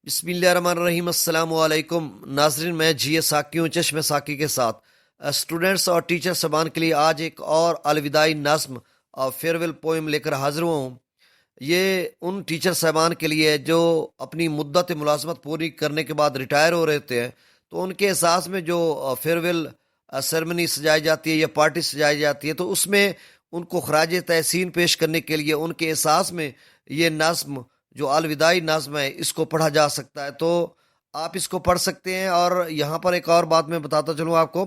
بسم اللہ الرحمن الرحیم۔ السلام علیکم ناظرین، میں جی اے ساکی ہوں چشم ساکی کے ساتھ اسٹوڈنٹس اور ٹیچر سبان کے لیے آج ایک اور الوداعی نظم اور فیئرویل پوئم لے کر حاضر ہوں۔ یہ ان ٹیچر صاحبان کے لیے ہے جو اپنی مدت ملازمت پوری کرنے کے بعد ریٹائر ہو رہے تھے، تو ان کے احساس میں جو فیئرویل سیرمنی سجائی جاتی ہے یا پارٹی سجائی جاتی ہے، تو اس میں ان کو خراج تحسین پیش کرنے کے لیے ان کے احساس میں یہ نظم جو الوداعی نظم ہے اس کو پڑھا جا سکتا ہے۔ تو آپ اس کو پڑھ سکتے ہیں۔ اور یہاں پر ایک اور بات میں بتاتا چلوں آپ کو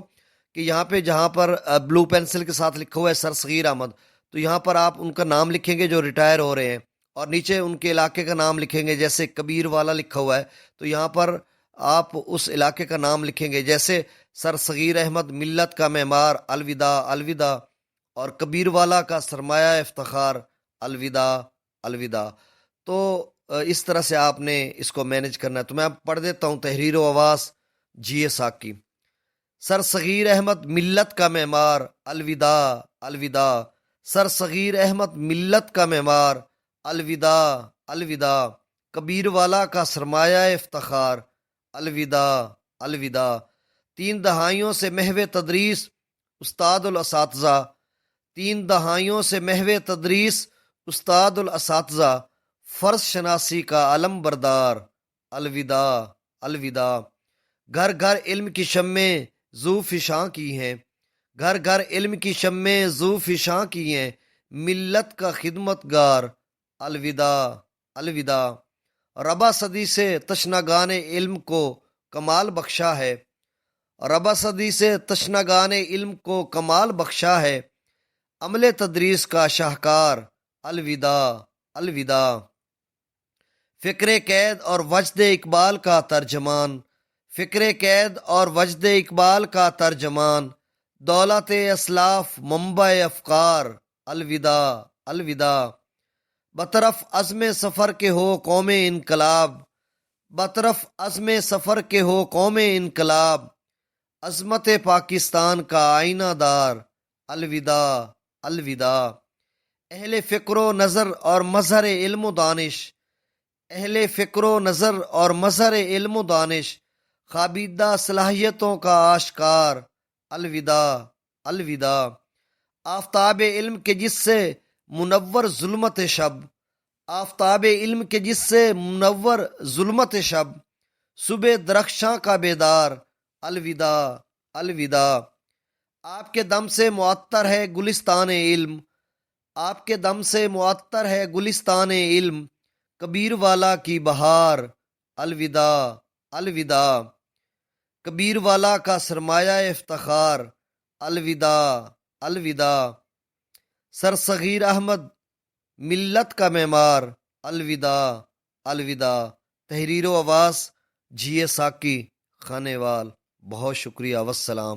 کہ یہاں پہ جہاں پر بلو پینسل کے ساتھ لکھا ہوا ہے سر صغیر احمد، تو یہاں پر آپ ان کا نام لکھیں گے جو ریٹائر ہو رہے ہیں، اور نیچے ان کے علاقے کا نام لکھیں گے۔ جیسے کبیر والا لکھا ہوا ہے تو یہاں پر آپ اس علاقے کا نام لکھیں گے، جیسے سر صغیر احمد ملت کا معمار الوداع الوداع، اور کبیر والا کا سرمایہ افتخار الوداع الوداع۔ تو اس طرح سے آپ نے اس کو مینج کرنا ہے۔ تو میں اب پڑھ دیتا ہوں تحریر و آواز جی اے ساکی۔ سر صغیر احمد ملت کا معمار الوداع الوداع، سر صغیر احمد ملت کا معمار الوداع الوداع، کبیر والا کا سرمایہ افتخار الوداع الوداع۔ 3 دہائیوں سے محو تدریس استاد الاساتذہ، 3 دہائیوں سے محو تدریس استاد الاساتذہ، فرض شناسی کا علم بردار الوداع الوداع۔ گھر گھر علم کی شمیں ذو فشاں کی ہیں، گھر گھر علم کی شمیں ذو فشاں کی ہیں، ملت کا خدمت گار الوداع الوداع۔ ربع صدی سے تشنگان علم کو کمال بخشا ہے، ربع صدی سے تشنگان علم کو کمال بخشا ہے، عمل تدریس کا شاہکار الوداع الوداع۔ فکر قید اور وجد اقبال کا ترجمان، فکر قید اور وجد اقبال کا ترجمان، دولت اسلاف منبع افکار الوداع الوداع۔ بطرف عزم سفر کے ہو قوم انقلاب، بطرف عزم سفر کے ہو قوم انقلاب، عظمت پاکستان کا آئینہ دار الوداع الوداع۔ اہل فکر و نظر اور مظہر علم و دانش، اہل فکر و نظر اور مظہر علم و دانش، خوابیدہ صلاحیتوں کا آشکار الوداع الوداع۔ آفتاب علم کے جس سے منور ظلمت شب، آفتاب علم کے جس سے منور ظلمت شب، صبح درخشاں کا بیدار الوداع الوداع۔ آپ کے دم سے معطر ہے گلستان علم، آپ کے دم سے معطر ہے گلستان علم، کبیر والا کی بہار الوداع الوداع۔ کبیر والا کا سرمایہ افتخار الوداع الوداع۔ سر صغیر احمد ملت کا معمار الوداع الوداع۔ تحریر و آواز جی اے ساکی خانے وال۔ بہت شکریہ، والسلام۔